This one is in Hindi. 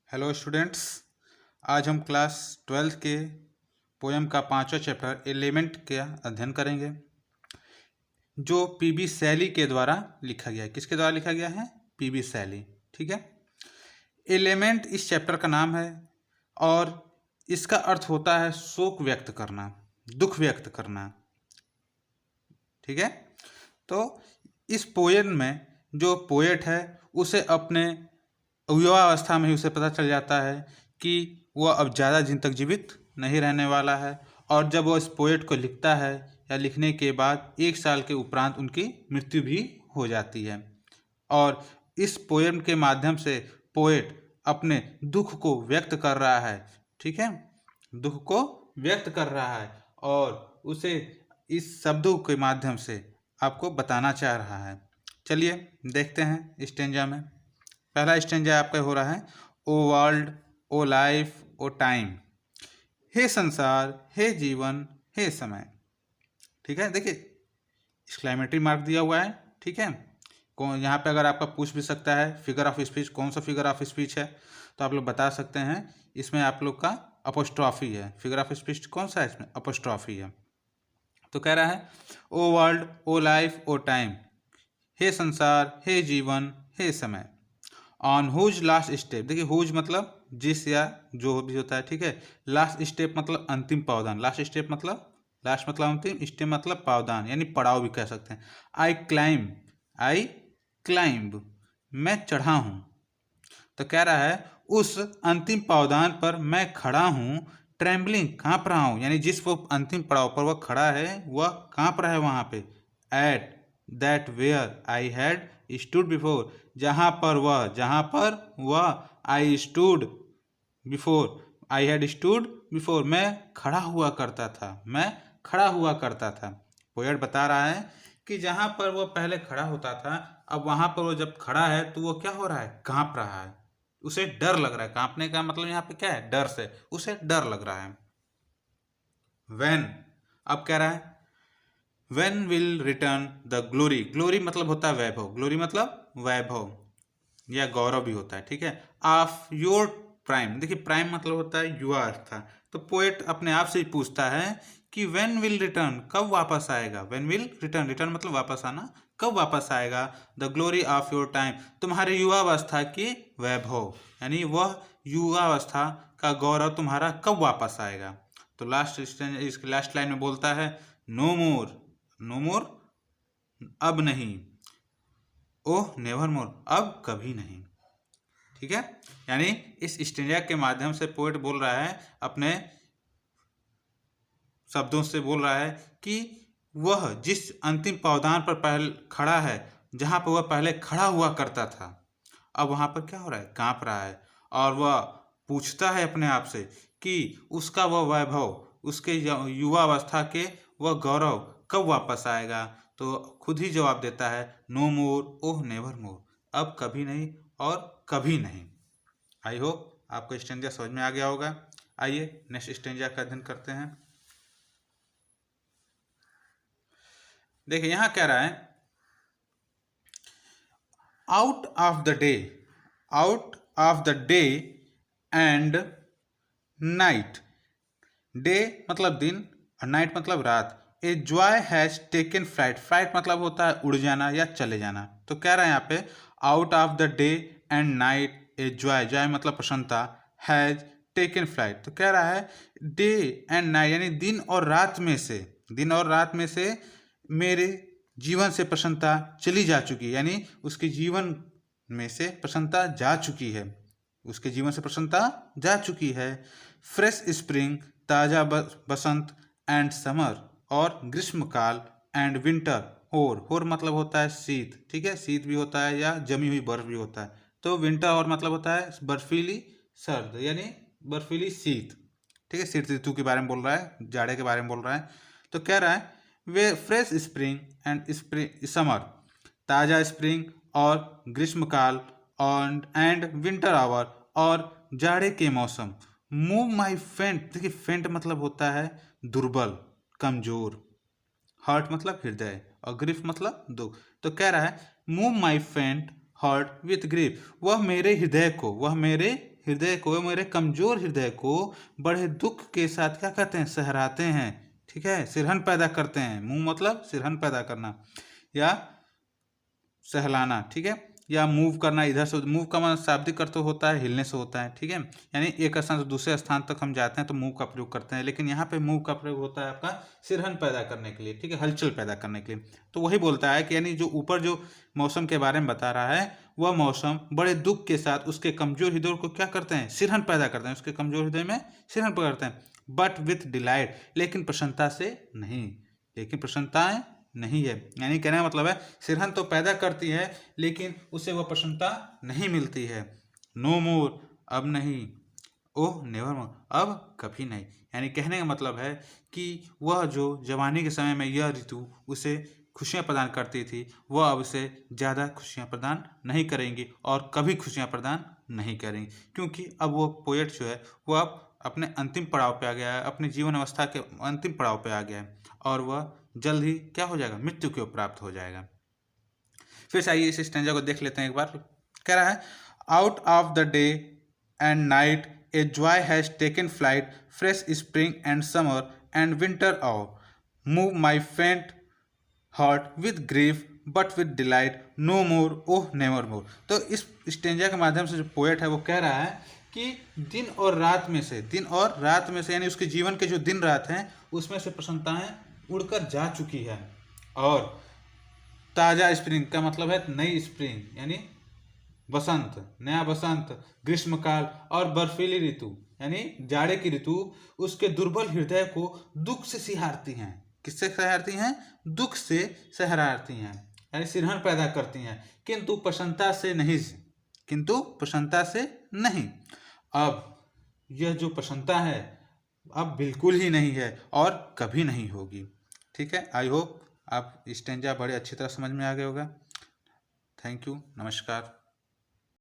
Hello students. आज हम क्लास 12th के पोएम का 5वां चैप्टर एलिमेंट का अध्ययन करेंगे, जो पीबी शैली के द्वारा लिखा गया है। किसके द्वारा लिखा गया है? PB Shelley. ठीक है। एलिमेंट इस चैप्टर का नाम है और इसका अर्थ होता है शोक व्यक्त करना, दुख व्यक्त करना। ठीक है। तो इस पोएम में जो पोएट है उसे अपने युवावस्था में ही उसे पता चल जाता है कि वह अब ज़्यादा दिन तक जीवित नहीं रहने वाला है, और जब वह इस पोएट को लिखता है या लिखने के बाद 1 साल के उपरांत उनकी मृत्यु भी हो जाती है। और इस पोएम के माध्यम से पोएट अपने दुख को व्यक्त कर रहा है। ठीक है, दुख को व्यक्त कर रहा है और उसे इस शब्दों के माध्यम से आपको बताना चाह रहा है। चलिए देखते हैं स्टेंजा में। पहला स्टेंजा आपका हो रहा है, ओ वर्ल्ड, ओ लाइफ, ओ टाइम। हे संसार, हे जीवन, हे समय। ठीक है, देखिए एक्सक्लेमेटरी मार्क दिया हुआ है। ठीक है, कौन यहाँ पे अगर आपका पूछ भी सकता है फिगर ऑफ स्पीच, कौन सा फिगर ऑफ स्पीच है, तो आप लोग बता सकते हैं। इसमें आप लोग का अपोस्ट्रॉफी है। फिगर ऑफ स्पीच कौन सा है? इसमें अपोस्ट्रॉफी है। तो कह रहा है, ओ वर्ल्ड, ओ लाइफ, ओ टाइम, हे संसार, हे जीवन, हे समय। ऑन हुज लास्ट स्टेप, देखिए हुज मतलब जिस या जो भी होता है। ठीक है, लास्ट स्टेप मतलब अंतिम पावदान। लास्ट स्टेप मतलब लास्ट मतलब अंतिम, स्टेप मतलब पावदान यानी पड़ाव भी कह सकते हैं। आई क्लाइंब, मैं चढ़ा हूँ। तो कह रहा है उस अंतिम पावदान पर मैं खड़ा हूँ, ट्रेम्बलिंग, काँप रहा हूँ। यानी जिस वो अंतिम पड़ाव पर वह खड़ा है वह काँप रहा है वहाँ पे। At that where I had stood before, जहाँ पर वह I stood before, I had stood before, मैं खड़ा हुआ करता था। पोएट बता रहा है कि जहाँ पर वह पहले खड़ा होता था, अब वहाँ पर वो जब खड़ा है तो वो क्या हो रहा है? काँप रहा है। उसे डर लग रहा है। काँपने का मतलब यहाँ पे क्या है? डर से उसे डर लग रहा है। When, अब कह रहा है When will return the glory, glory मतलब होता है वैभव, ग्लोरी मतलब वैभव या गौरव भी होता है। ठीक है, ऑफ योर प्राइम, देखिए प्राइम मतलब होता है युवा अवस्था। तो पोएट अपने आप से ही पूछता है कि व्हेन विल रिटर्न, कब वापस आएगा? व्हेन विल रिटर्न, रिटर्न मतलब वापस आना, कब वापस आएगा? The glory of your time, तुम्हारे युवावस्था की वैभव, यानी वह युवावस्था का गौरव तुम्हारा कब वापस आएगा? तो इसके लास्ट लाइन में बोलता है, नो मोर, अब नहीं, ओह नेवर मोर, अब कभी नहीं। ठीक है, यानी इस स्टेंजा के माध्यम से पोएट बोल रहा है, अपने शब्दों से बोल रहा है कि वह जिस अंतिम पावदान पर पहले खड़ा है, जहाँ पर वह पहले खड़ा हुआ करता था, अब वहाँ पर क्या हो रहा है? काँप रहा है। और वह पूछता है अपने आप से कि उसका वह वैभव, उसके युवावस्था के वह गौरव कब वापस आएगा? तो खुद ही जवाब देता है, नो मोर, ओह नेवर मोर, अब कभी नहीं और कभी नहीं। आई होप आपको स्टेंजा समझ में आ गया होगा। आइए नेक्स्ट स्टेंजा का अध्ययन करते हैं। देखिए यहाँ कह रहा है, out of the day and night, day मतलब दिन और नाइट मतलब रात, ए joy has taken flight, flight मतलब होता है उड़ जाना या चले जाना। तो कह रहा है यहाँ पे, out of the day and night a Joy, Joy मतलब प्रसन्नता, हैज टेकन फ्लाइट। तो कह रहा है डे एंड नाइट यानी दिन और रात में से मेरे जीवन से प्रसन्नता चली जा चुकी है, यानी उसके जीवन में से प्रसन्नता जा चुकी है, उसके जीवन से प्रसन्नता जा चुकी है। फ्रेश स्प्रिंग, ताज़ा बसंत, एंड समर और ग्रीष्मकाल, एंड विंटर, होर मतलब होता है शीत। ठीक है, शीत भी होता है या जमी हुई बर्फ भी होता है। तो विंटर और मतलब होता है बर्फीली सर्द यानी बर्फीली शीत। ठीक है, शीत ऋतु के बारे में बोल रहा है, जाड़े के बारे में बोल रहा है। तो कह रहा है वे फ्रेश स्प्रिंग एंड समर, ताज़ा स्प्रिंग और ग्रीष्मकाल एंड विंटर आवर और जाड़े के मौसम, मूव माई फेंट, देखिए फेंट मतलब होता है दुर्बल, कमजोर, हर्ट मतलब हृदय और ग्रीफ मतलब दुख। तो कह रहा है मूव माई फेंट हर्ट विथ ग्रीफ, वह मेरे हृदय को, मेरे कमजोर हृदय को बड़े दुख के साथ क्या कहते हैं, सहराते हैं। ठीक है, सिरहन पैदा करते हैं। मूव मतलब सिरहन पैदा करना या सहलाना। ठीक है, या मूव करना, इधर से मूव का मतलब शाब्दिक अर्थ होता है हिलने से होता है। ठीक है, यानी एक स्थान से दूसरे स्थान तक हम जाते हैं तो मूव का प्रयोग करते हैं, लेकिन यहाँ पे मूव का प्रयोग होता है आपका सिरहन पैदा करने के लिए। ठीक है, हलचल पैदा करने के लिए। तो वही बोलता है कि यानी जो ऊपर जो मौसम के बारे में बता रहा है, वह मौसम बड़े दुख के साथ उसके कमजोर हृदय को क्या करते हैं, सिरहन पैदा करते हैं, उसके कमजोर हृदय में सिरहन पैदा करते हैं। बट विथ डिलाइट, लेकिन प्रसन्नता से नहीं, लेकिन प्रसन्नताएं नहीं है। यानी कहने का मतलब है सिरहन तो पैदा करती है लेकिन उसे वह प्रसन्नता नहीं मिलती है। नो मोर, अब नहीं। ओह नेवर मोर, अब कभी नहीं। यानी कहने का मतलब है कि वह जो जवानी के समय में यह ऋतु उसे खुशियाँ प्रदान करती थी, वह अब उसे ज़्यादा खुशियाँ प्रदान नहीं करेंगी और कभी खुशियाँ प्रदान नहीं करेंगी, क्योंकि अब वो पोएट जो है वह अब अपने अंतिम पड़ाव पे आ गया है, अपनी जीवन अवस्था के अंतिम पड़ाव पे आ गया है और वह जल्द ही क्या हो जाएगा, मृत्यु को प्राप्त हो जाएगा। फिर से आइए इस स्टैंजा को देख लेते हैं एक बार। कह रहा है, out of the day and night a joy has taken flight, fresh spring and summer and winter all, move my faint heart with grief but with delight, no more oh never more. तो इस स्टेंजा के माध्यम से जो पोएट है वो कह रहा है कि दिन और रात में से यानी उसके जीवन के जो दिन रात हैं उसमें से प्रसन्नताएं उड़कर जा चुकी है और ताज़ा स्प्रिंग का मतलब है नई स्प्रिंग यानी बसंत, नया बसंत, ग्रीष्मकाल और बर्फीली ऋतु यानी जाड़े की ऋतु उसके दुर्बल हृदय को दुख से सिहारती हैं। किससे सिहारती हैं, दुख से सिहारती हैं, यानी सिरहन पैदा करती हैं, किंतु प्रसन्नता से नहीं, किंतु प्रसन्नता से नहीं। अब यह जो प्रसन्नता है अब बिल्कुल ही नहीं है और कभी नहीं होगी। ठीक है, आई होप आप स्टेंजा बड़े अच्छी तरह समझ में आ गए होगा। थैंक यू, नमस्कार।